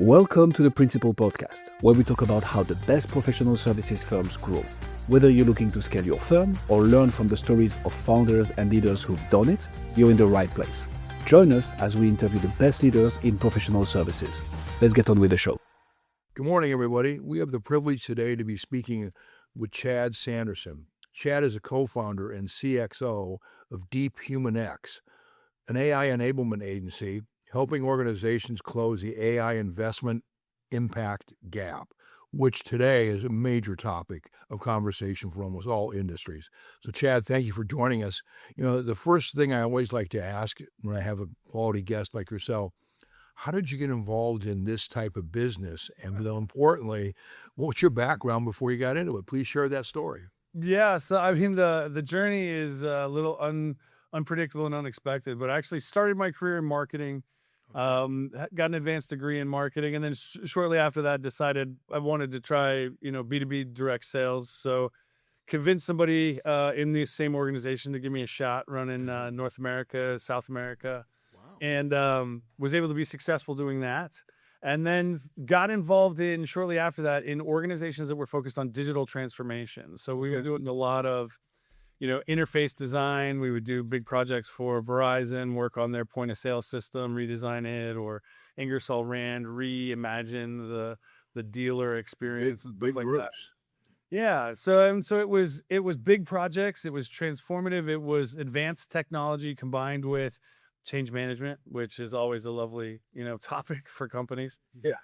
Welcome to the Principal Podcast, where we talk about how the best professional services firms grow. Whether you're looking to scale your firm or learn from the stories of founders and leaders who've done it, you're in the right place. Join us as we interview the best leaders in professional services. Let's get on with the show. Good morning, everybody. We have the privilege today to be speaking with Chad Sanderson. Chad is a co-founder and CXO of DeepHumanX, an AI enablement agency helping organizations close the AI investment impact gap, which today is a major topic of conversation for almost all industries. So, Chad, thank you for joining us. You know, the first thing I always like to ask when I have a quality guest like yourself, how did you get involved in this type of business? And more importantly, what's your background before you got into it? Please share that story. Yeah, so I mean the journey is a little unpredictable and unexpected, but I actually started my career in marketing, got an advanced degree in marketing, and then shortly after that decided I wanted to try, B2B direct sales. So convinced somebody in the same organization to give me a shot running North America, South America, and was able to be successful doing that. And then got involved shortly after that in organizations that were focused on digital transformation. So we were doing a lot of, interface design. We would do big projects for Verizon, work on their point of sale system, redesign it, or Ingersoll Rand, reimagine the dealer experience. Big like groups. That. Yeah. So it was big projects. It was transformative. It was advanced technology combined with change management, which is always a lovely, topic for companies. Yeah.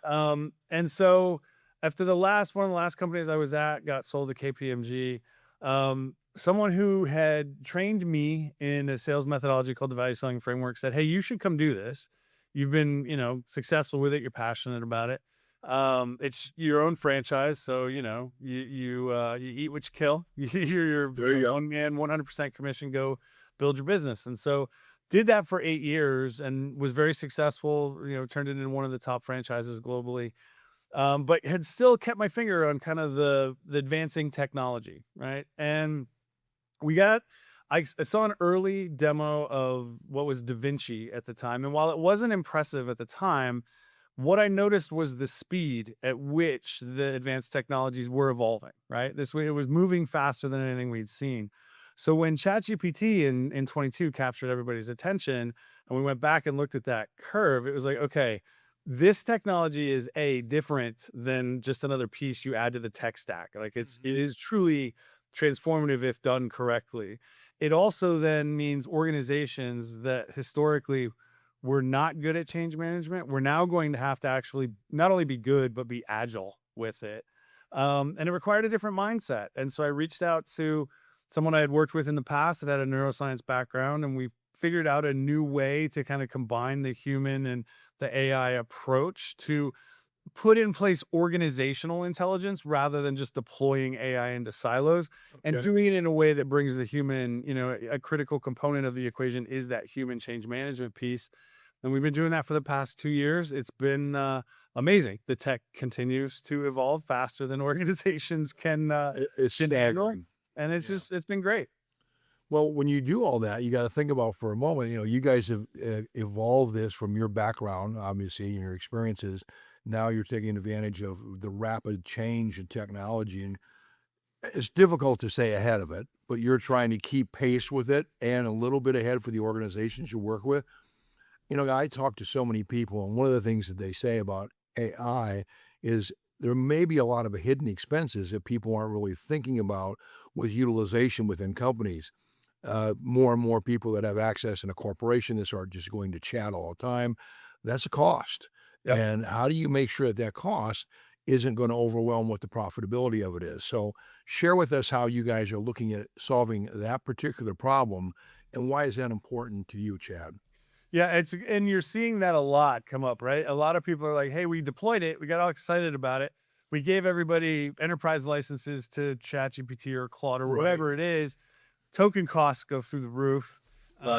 And so after one of the last companies I was at got sold to KPMG, someone who had trained me in a sales methodology called the Value Selling Framework said, "Hey, you should come do this. You've been, successful with it. You're passionate about it. It's your own franchise. So, you eat what you kill. You're your own man, 100% commission, go build your business." And so did that for 8 years and was very successful, turned it into one of the top franchises globally. But had still kept my finger on kind of the advancing technology, right? And I saw an early demo of what was Da Vinci at the time. And while it wasn't impressive at the time, what I noticed was the speed at which the advanced technologies were evolving, right? It was moving faster than anything we'd seen. So when ChatGPT in 22 captured everybody's attention and we went back and looked at that curve, it was like, okay, this technology is different than just another piece you add to the tech stack. Like it is truly transformative if done correctly. It also then means organizations that historically were not good at change management, we're now going to have to actually not only be good, but be agile with it. And it required a different mindset. And so I reached out to someone I had worked with in the past that had a neuroscience background, and we figured out a new way to kind of combine the human and the AI approach to put in place organizational intelligence rather than just deploying AI into silos and doing it in a way that brings the human, a critical component of the equation is that human change management piece. And we've been doing that for the past 2 years. It's been amazing. The tech continues to evolve faster than organizations can. It's staggering. And it's been great. Well, when you do all that, you got to think about for a moment, you guys have evolved this from your background, obviously, and your experiences. Now you're taking advantage of the rapid change in technology, and it's difficult to stay ahead of it, but you're trying to keep pace with it and a little bit ahead for the organizations you work with. I talk to so many people, and one of the things that they say about AI is there may be a lot of hidden expenses that people aren't really thinking about with utilization within companies. More and more people that have access in a corporation that are just going to chat all the time, that's a cost. Yep. And how do you make sure that cost isn't going to overwhelm what the profitability of it is? So share with us how you guys are looking at solving that particular problem, and why is that important to you, Chad? Yeah, and you're seeing that a lot come up, right? A lot of people are like, "Hey, we deployed it. We got all excited about it. We gave everybody enterprise licenses to ChatGPT or Claude or whatever it is. Token costs go through the roof.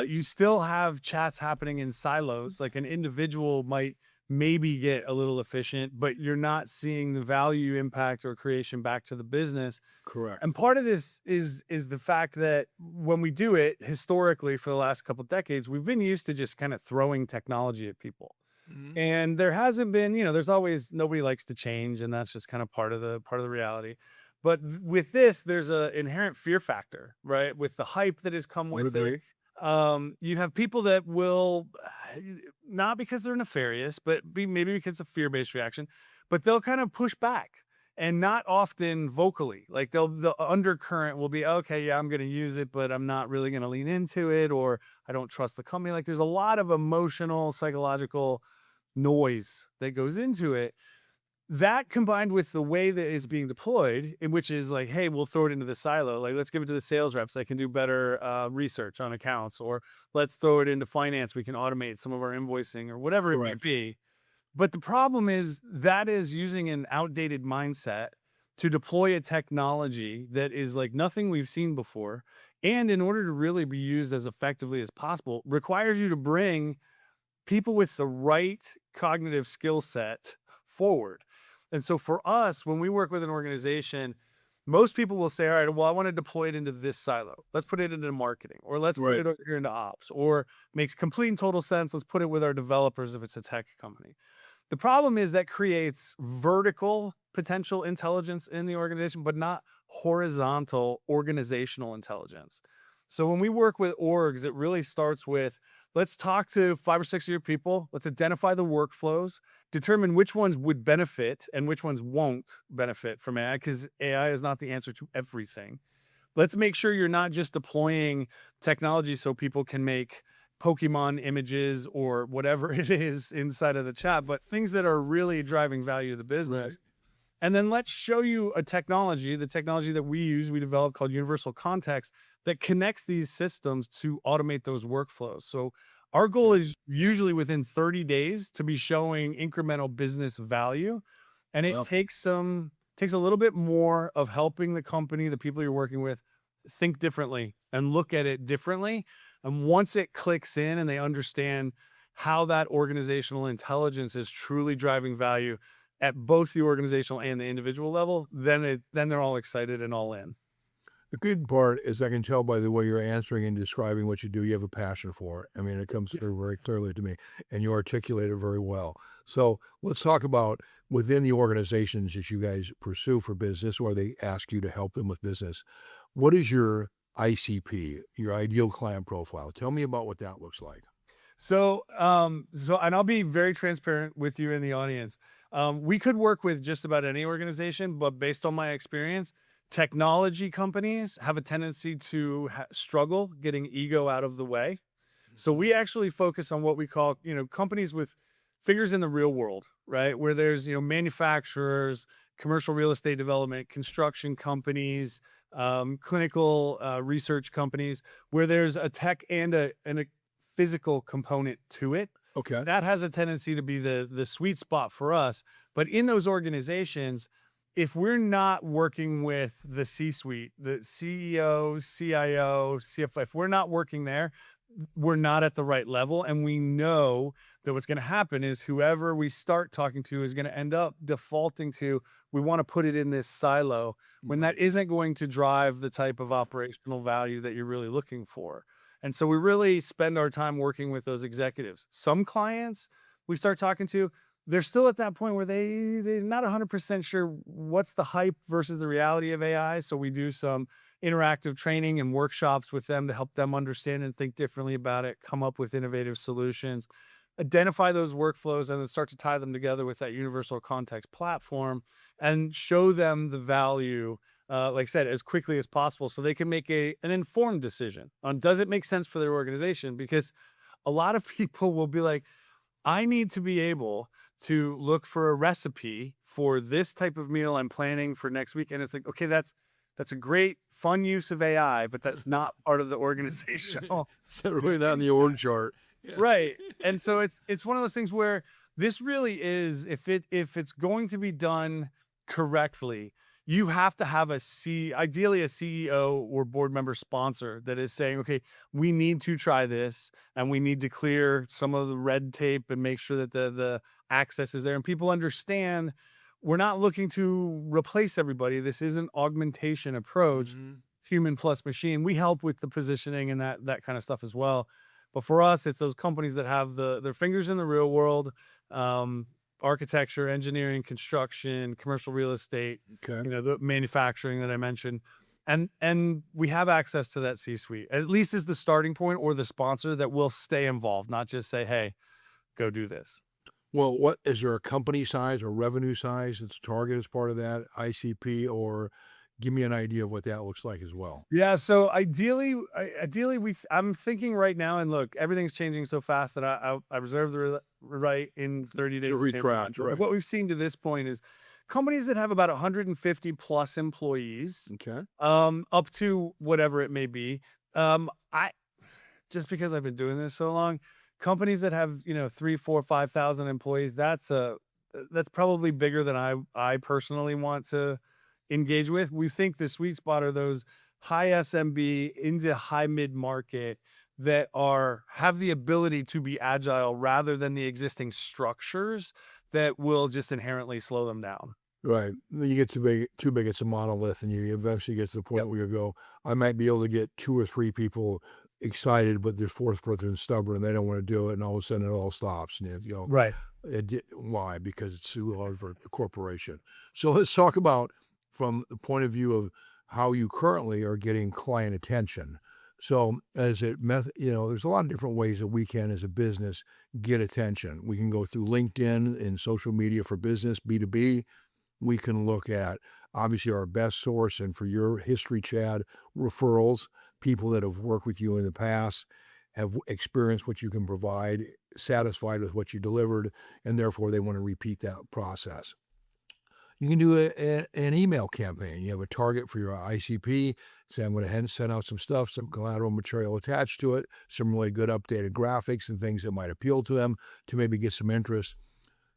You still have chats happening in silos. Like an individual might maybe get a little efficient, but you're not seeing the value impact or creation back to the business." Correct. And part of this is the fact that when we do it historically for the last couple of decades, we've been used to just kind of throwing technology at people. And there hasn't been, there's always, nobody likes to change, and that's just kind of part of the reality. But with this, there's a inherent fear factor, right? With the hype that has come with it. You have people that will, not because they're nefarious, but maybe because it's a fear-based reaction, but they'll kind of push back, and not often vocally. Like the undercurrent will be, okay, yeah, I'm going to use it, but I'm not really going to lean into it, or I don't trust the company. Like there's a lot of emotional, psychological noise that goes into it. That combined with the way that it's being deployed, in which is like, hey, we'll throw it into the silo. Like, let's give it to the sales reps. They can do better research on accounts, or let's throw it into finance. We can automate some of our invoicing or whatever it might be. But the problem is that is using an outdated mindset to deploy a technology that is like nothing we've seen before. And in order to really be used as effectively as possible, requires you to bring people with the right cognitive skill set forward. And so for us, when we work with an organization, most people will say, all right, well, I want to deploy it into this silo. Let's put it into marketing, or let's put it over here into ops, or makes complete and total sense. Let's put it with our developers if it's a tech company. The problem is that creates vertical potential intelligence in the organization, but not horizontal organizational intelligence. So when we work with orgs, it really starts with, let's talk to 5 or 6 of your people. Let's identify the workflows, determine which ones would benefit and which ones won't benefit from AI, because AI is not the answer to everything. Let's make sure you're not just deploying technology so people can make Pokemon images or whatever it is inside of the chat, but things that are really driving value to the business. And then let's show you a technology, the technology that we developed called Universal Context, that connects these systems to automate those workflows. So our goal is usually within 30 days to be showing incremental business value. And it takes a little bit more of helping the company, the people you're working with, think differently and look at it differently. And once it clicks in and they understand how that organizational intelligence is truly driving value at both the organizational and the individual level, then they're all excited and all in. The good part is I can tell by the way you're answering and describing what you do, you have a passion for it. I mean, it comes through very clearly to me, and you articulate it very well. So let's talk about within the organizations that you guys pursue for business, or they ask you to help them with business. What is your ICP, your ideal client profile? Tell me about what that looks like. So, and I'll be very transparent with you in the audience. We could work with just about any organization, but based on my experience, technology companies have a tendency to struggle getting ego out of the way. So we actually focus on what we call, companies with fingers in the real world, right? Where there's, manufacturers, commercial real estate development, construction companies, clinical research companies, where there's a tech and a physical component to it. Okay. That has a tendency to be the sweet spot for us. But in those organizations, if we're not working with the C-suite, the CEO, CIO, CFO, if we're not working there, we're not at the right level. And we know that what's going to happen is whoever we start talking to is going to end up defaulting to, we want to put it in this silo, when that isn't going to drive the type of operational value that you're really looking for. And so we really spend our time working with those executives. Some clients we start talking to, they're still at that point where they're not 100% sure what's the hype versus the reality of AI. So we do some interactive training and workshops with them to help them understand and think differently about it, come up with innovative solutions, identify those workflows, and then start to tie them together with that universal context platform and show them the value, like I said, as quickly as possible so they can make an informed decision on, does it make sense for their organization? Because a lot of people will be like, I need to be able to look for a recipe for this type of meal I'm planning for next week. And it's like, okay, that's a great fun use of AI, but that's not part of the organization. So really not in the org chart. Yeah. Right. And so it's one of those things where this really is, if it's going to be done correctly, you have to have ideally a CEO or board member sponsor that is saying, okay, we need to try this and we need to clear some of the red tape and make sure that the access is there. And people understand we're not looking to replace everybody. This is an augmentation approach, human plus machine. We help with the positioning and that kind of stuff as well. But for us, it's those companies that have their fingers in the real world, architecture, engineering, construction, commercial real estate, Okay. the manufacturing that I mentioned. And we have access to that C-suite, at least as the starting point, or the sponsor that will stay involved, not just say, hey, go do this. Well, what is there a company size or revenue size that's target as part of that ICP, or give me an idea of what that looks like as well? Yeah, so ideally, I'm thinking right now, and look, everything's changing so fast that I reserve the right in 30 days To to change my retract, mind. But right. what we've seen to this point is companies that have about 150 plus employees, Okay. up to whatever it may be. I just because I've been doing this so long, companies that have 3, 4, 5,000 employees, that's probably bigger than I personally want to engage with. We think the sweet spot are those high SMB into high mid market that have the ability to be agile rather than the existing structures that will just inherently slow them down. Right. Then you get too big, it's a monolith, and you eventually get to the point Yep. where you go, I might be able to get 2 or 3 people excited, but their fourth person is stubborn and they don't want to do it, and all of a sudden it all stops. And Right. why? Because it's too large for a corporation. So let's talk about from the point of view of how you currently are getting client attention. So there's a lot of different ways that we can, as a business, get attention. We can go through LinkedIn and social media for business, B2B. We can look at, obviously, our best source, and for your history, Chad, referrals, people that have worked with you in the past, have experienced what you can provide, satisfied with what you delivered, and therefore they want to repeat that process. You can do an email campaign. You have a target for your ICP. Say, I'm going to send out some stuff, some collateral material attached to it, some really good updated graphics and things that might appeal to them to maybe get some interest.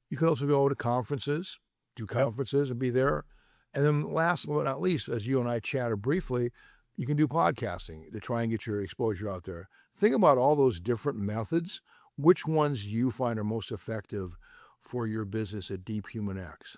You can also go to conferences, do conferences and be there. And then last but not least, as you and I chatted briefly, you can do podcasting to try and get your exposure out there. Think about all those different methods. Which ones you find are most effective for your business at DeepHumanX?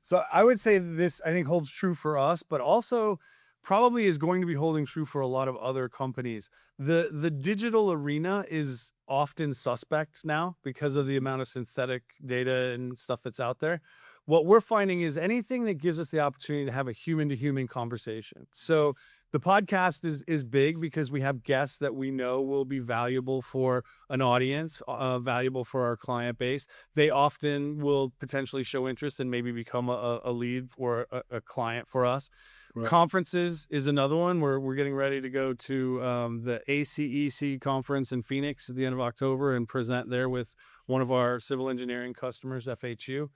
So I would say this, I think, holds true for us, but also probably is going to be holding true for a lot of other companies. The digital arena is often suspect now because of the amount of synthetic data and stuff that's out there. What we're finding is anything that gives us the opportunity to have a human-to-human conversation. So the podcast is big because we have guests that we know will be valuable for an audience, valuable for our client base. They often will potentially show interest and maybe become a lead or a client for us. Right. Conferences is another one where we're getting ready to go to the ACEC conference in Phoenix at the end of October and present there with one of our civil engineering customers, FHU.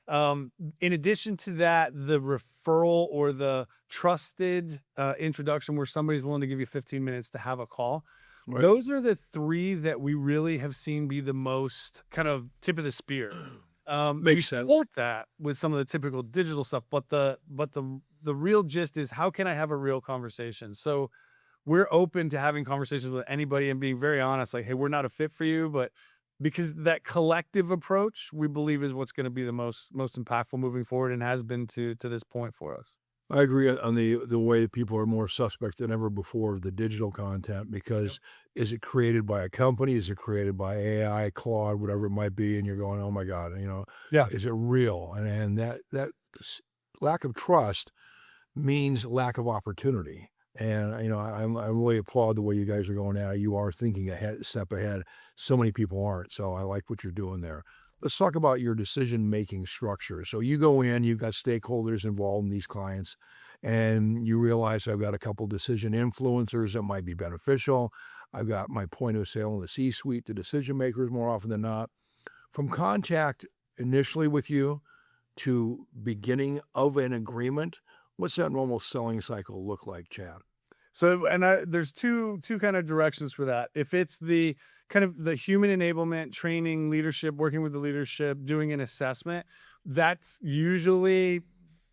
In addition to that, the referral or the trusted introduction where somebody's willing to give you 15 minutes to have a call. Right. Those are the 3 that we really have seen be the most kind of tip of the spear. Makes sense. Support that with some of the typical digital stuff, but the real gist is, how can I have a real conversation? So we're open to having conversations with anybody and being very honest, like, hey, we're not a fit for you, but because that collective approach, we believe, is what's going to be the most impactful moving forward, and has been to this point for us. I agree on the way that people are more suspect than ever before of the digital content, because is it created by a company? Is it created by AI, Claude, whatever it might be? And you're going, oh my God, is it real? And that lack of trust means lack of opportunity. And, I really applaud the way you guys are going at it. You are thinking a step ahead. So many people aren't. So I like what you're doing there. Let's talk about your decision-making structure. So you go in, you've got stakeholders involved in these clients, and you realize, I've got a couple decision influencers that might be beneficial. I've got my point of sale in the C-suite, the decision makers more often than not. From contact initially with you to beginning of an agreement, what's that normal selling cycle look like, Chad? So, and there's two kind of directions for that. If it's the kind of the human enablement, training, leadership, working with the leadership, doing an assessment, that's usually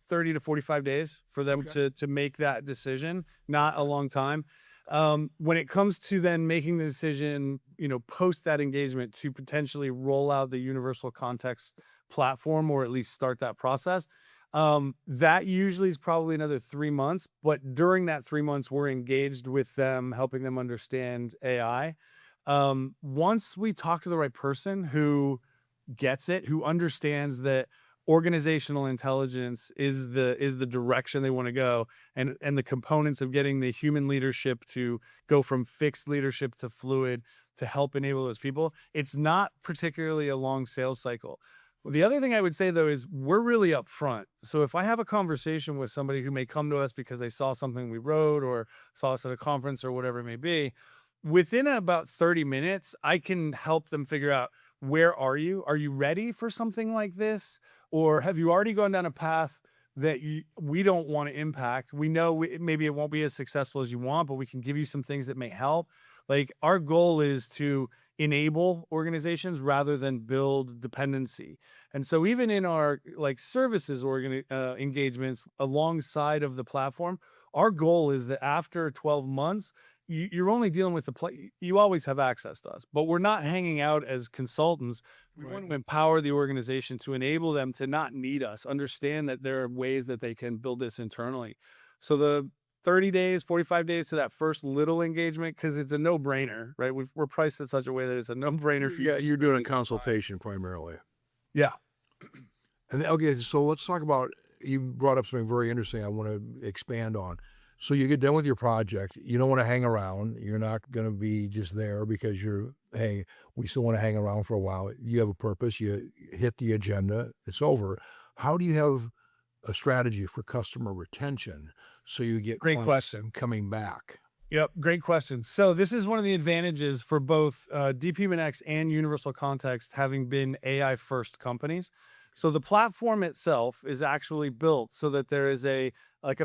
30 to 45 days for them to make that decision, not a long time. When it comes to then making the decision, post that engagement to potentially roll out the universal context platform, or at least start that process, that usually is probably another 3 months. But during that 3 months, we're engaged with them, helping them understand AI. Once we talk to the right person who gets it, who understands that organizational intelligence is the direction they want to go, and the components of getting the human leadership to go from fixed leadership to fluid to help enable those people. It's not particularly a long sales cycle. The other thing I would say, though, is we're really upfront. So if I have a conversation with somebody who may come to us because they saw something we wrote or saw us at a conference or whatever it may be, within about 30 minutes, I can help them figure out, where are you? Are you ready for something like this? Or have you already gone down a path that we don't want to impact? We know maybe it won't be as successful as you want, but we can give you some things that may help. Like, our goal is to enable organizations rather than build dependency. And so even in our like services engagements alongside of the platform, our goal is that after 12 months, you're only dealing with you always have access to us, but we're not hanging out as consultants. We want to empower the organization to enable them to not need us, understand that there are ways that they can build this internally. So the 30 days, 45 days to that first little engagement, because it's a no-brainer, right? We're priced in such a way that it's a no-brainer for you. Yeah, you're doing a consultation primarily. Yeah. And okay, so let's talk about, you brought up something very interesting I want to expand on. So you get done with your project, you don't want to hang around. You're not going to be just there because hey, we still want to hang around for a while. You have a purpose, you hit the agenda, it's over. How do you have a strategy for customer retention so you get Great clients question. coming back? Yep, great question. So this is one of the advantages for both DeepHumanX and Universal Context having been AI first companies. So the platform itself is actually built so that there is a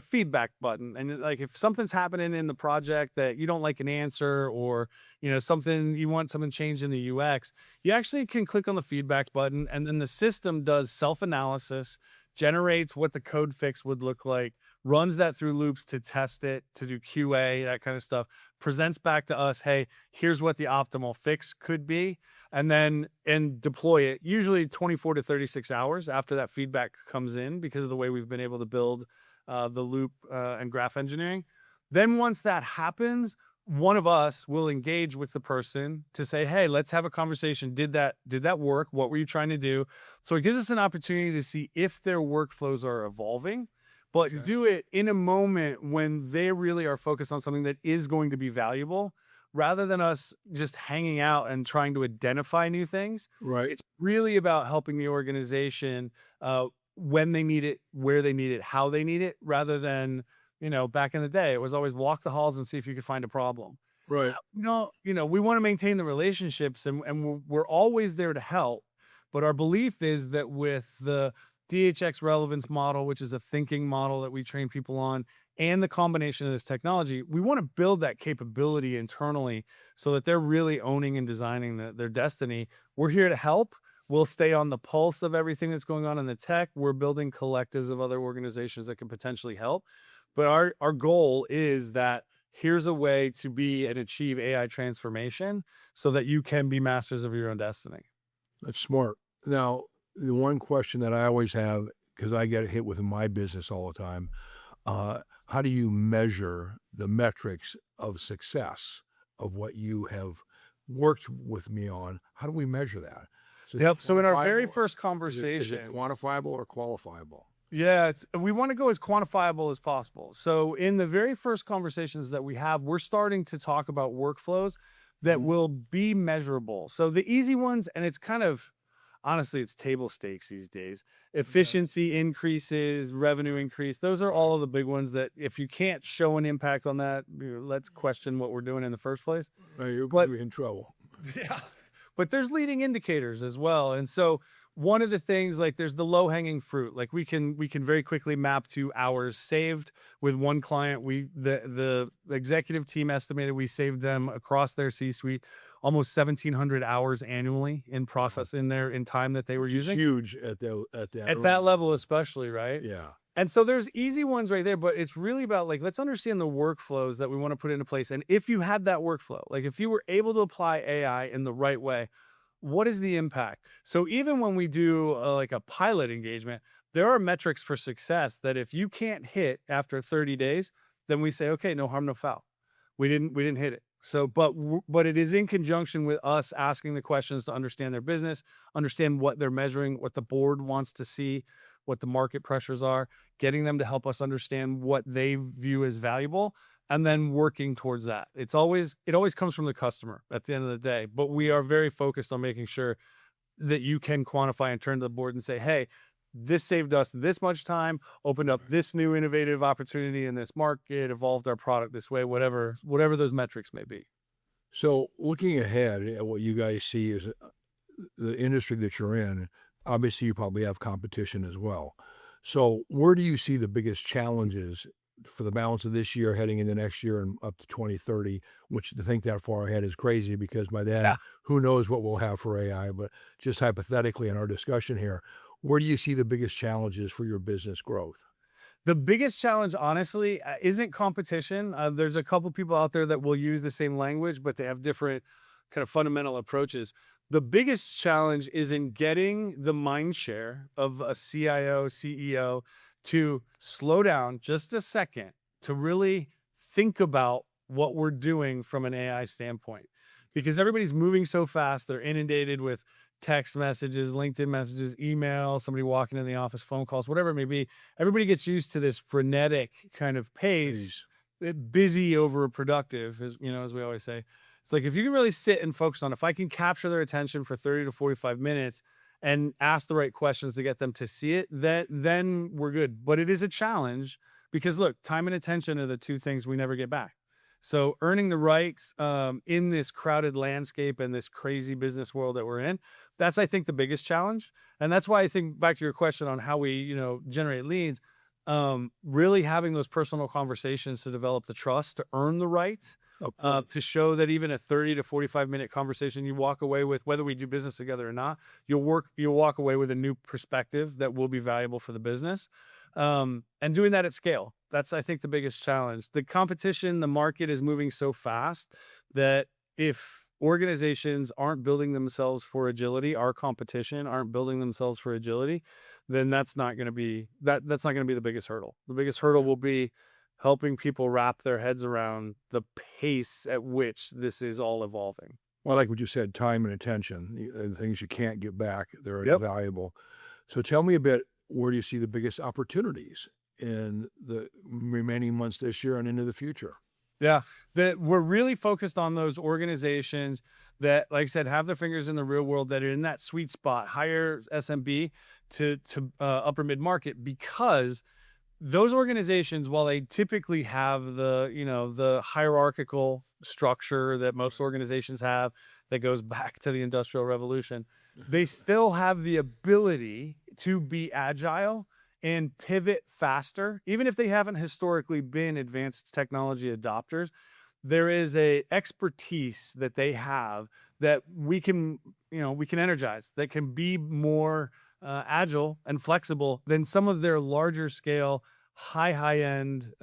feedback button. And like, if something's happening in the project that you don't like an answer, or, you know, you want something changed in the UX, you actually can click on the feedback button, and then the system does self-analysis, generates what the code fix would look like, runs that through loops to test it, to do QA, that kind of stuff, presents back to us, hey, here's what the optimal fix could be, and deploy it, usually 24 to 36 hours after that feedback comes in, because of the way we've been able to build the loop and graph engineering. Then once that happens, one of us will engage with the person to say, hey, let's have a conversation. Did that work? What were you trying to do? So it gives us an opportunity to see if their workflows are evolving, but do it in a moment when they really are focused on something that is going to be valuable, rather than us just hanging out and trying to identify new things. Right. It's really about helping the organization when they need it, where they need it, how they need it, rather than, back in the day, it was always walk the halls and see if you could find a problem. Right. We want to maintain the relationships, and we're always there to help. But our belief is that with the DHX relevance model, which is a thinking model that we train people on, and the combination of this technology, we want to build that capability internally so that they're really owning and designing their destiny. We're here to help. We'll stay on the pulse of everything that's going on in the tech. We're building collectives of other organizations that can potentially help. But our goal is that here's a way to be and achieve AI transformation so that you can be masters of your own destiny. That's smart. Now, the one question that I always have, because I get hit with in my business all the time, how do you measure the metrics of success of what you have worked with me on? How do we measure that? So in our very quantifiable? first Is conversation, it quantifiable or qualifiable? yeah, we want to go as quantifiable as possible. So in the very first conversations that we have, we're starting to talk about workflows that will be measurable. So the easy ones, and it's kind of, honestly, it's table stakes these days. Efficiency increases, revenue increase. Those are all of the big ones that if you can't show an impact on that, let's question what we're doing in the first place. You're in trouble. Yeah. But there's leading indicators as well. And so one of the things, like, there's the low hanging fruit. Like, we can very quickly map to hours saved with one client. The executive team estimated we saved them across their C-suite almost 1,700 hours annually in process in time that they were using. Huge at that level, especially, right? Yeah. And so there's easy ones right there, but it's really about, like, let's understand the workflows that we want to put into place. And if you had that workflow, like if you were able to apply AI in the right way, what is the impact? So even when we do like a pilot engagement, there are metrics for success that if you can't hit after 30 days, then we say, okay, no harm, no foul. We didn't hit it. So, but it is in conjunction with us asking the questions to understand their business, understand what they're measuring, what the board wants to see, what the market pressures are, getting them to help us understand what they view as valuable, and then working towards that. It always comes from the customer at the end of the day, but we are very focused on making sure that you can quantify and turn to the board and say, hey, this saved us this much time, opened up this new innovative opportunity in this market, evolved our product this way, whatever those metrics may be. So looking ahead at what you guys see is the industry that you're in, obviously you probably have competition as well. So where do you see the biggest challenges for the balance of this year, heading into next year and up to 2030, which to think that far ahead is crazy because by then, Yeah. who knows what we'll have for AI, but just hypothetically in our discussion here, where do you see the biggest challenges for your business growth? The biggest challenge, honestly, isn't competition. There's a couple people out there that will use the same language, but they have different kind of fundamental approaches. The biggest challenge is in getting the mind share of a CIO, CEO to slow down just a second to really think about what we're doing from an AI standpoint. Because everybody's moving so fast, they're inundated with text messages, LinkedIn messages, email, somebody walking in the office, phone calls, whatever it may be. Everybody gets used to this frenetic kind of pace, busy over productive, as we always say. It's like if you can really sit and focus on, if I can capture their attention for 30 to 45 minutes and ask the right questions to get them to see it, then we're good. But it is a challenge because look, time and attention are the two things we never get back. So earning the right in this crowded landscape and this crazy business world that we're in, that's, I think, the biggest challenge. And that's why I think back to your question on how we, generate leads, really having those personal conversations to develop the trust, to earn the right, to show that even a 30 to 45-minute conversation you walk away with, whether we do business together or not, you'll walk away with a new perspective that will be valuable for the business. And doing that at scale. That's, I think, the biggest challenge. The competition, the market is moving so fast that if organizations aren't building themselves for agility, our competition aren't building themselves for agility, then that's not going to be that's not going to be the biggest hurdle. The biggest hurdle will be helping people wrap their heads around the pace at which this is all evolving. Well, like what you said, time and attention, the things you can't get back, they're Yep. valuable. So tell me a bit, where do you see the biggest opportunities in the remaining months this year and into the future? Yeah, that we're really focused on those organizations that, like I said, have their fingers in the real world, that are in that sweet spot, higher SMB to upper mid market, because those organizations, while they typically have the hierarchical structure that most organizations have that goes back to the Industrial Revolution, they still have the ability to be agile and pivot faster. Even if they haven't historically been advanced technology adopters, there is a expertise that they have that we can energize, that can be more agile and flexible than some of their larger scale, high end,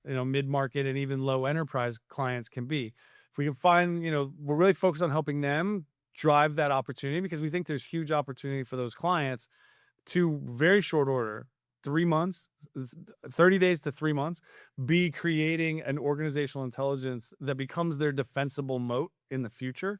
mid-market and even low enterprise clients can be. If we can find, we're really focused on helping them drive that opportunity, because we think there's huge opportunity for those clients to, very short order, 3 months, 30 days to 3 months, be creating an organizational intelligence that becomes their defensible moat in the future.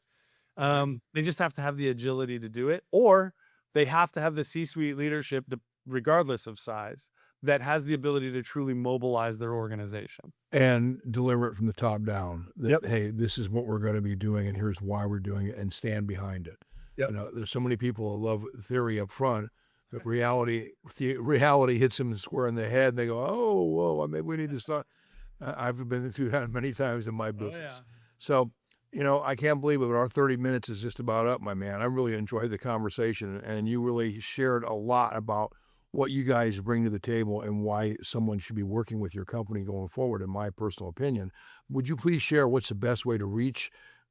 They just have to have the agility to do it, or they have to have the C-suite leadership, regardless of size, that has the ability to truly mobilize their organization. And deliver it from the top down. That, Yep. hey, this is what we're going to be doing, and here's why we're doing it, and stand behind it. Yep. There's so many people who love theory up front, but reality hits them square in the head, and they go, oh, whoa, maybe we need to start. I've been through that many times in my business. So, I can't believe it, but our 30 minutes is just about up, my man. I really enjoyed the conversation, and you really shared a lot about what you guys bring to the table and why someone should be working with your company going forward, in my personal opinion. Would you please share what's the best way to reach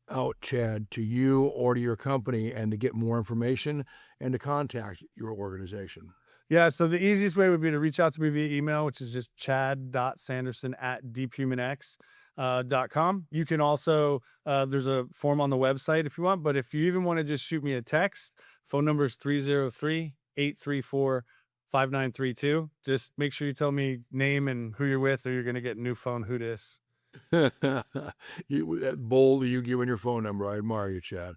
out, Chad, to you or to your company, and to get more information and to contact your organization? Yeah, so the easiest way would be to reach out to me via email, which is just chad.sanderson@deephumanx.com. You can also, there's a form on the website if you want, but if you even want to just shoot me a text, phone number is 303-834-5932. Just make sure you tell me name and who you're with, or you're going to get new phone, who dis. Bold, you giving your phone number. I admire you, Chad.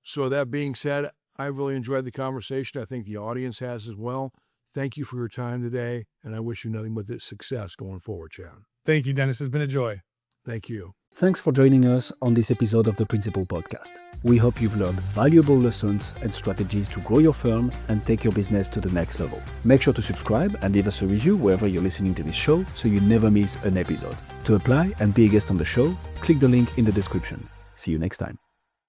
So that being said, I really enjoyed the conversation. I think the audience has as well. Thank you for your time today, and I wish you nothing but success going forward, Chad. Thank you, Dennis. It's been a joy. Thank you. Thanks for joining us on this episode of the Principal Podcast. We hope you've learned valuable lessons and strategies to grow your firm and take your business to the next level. Make sure to subscribe and leave us a review wherever you're listening to this show so you never miss an episode. To apply and be a guest on the show, click the link in the description. See you next time.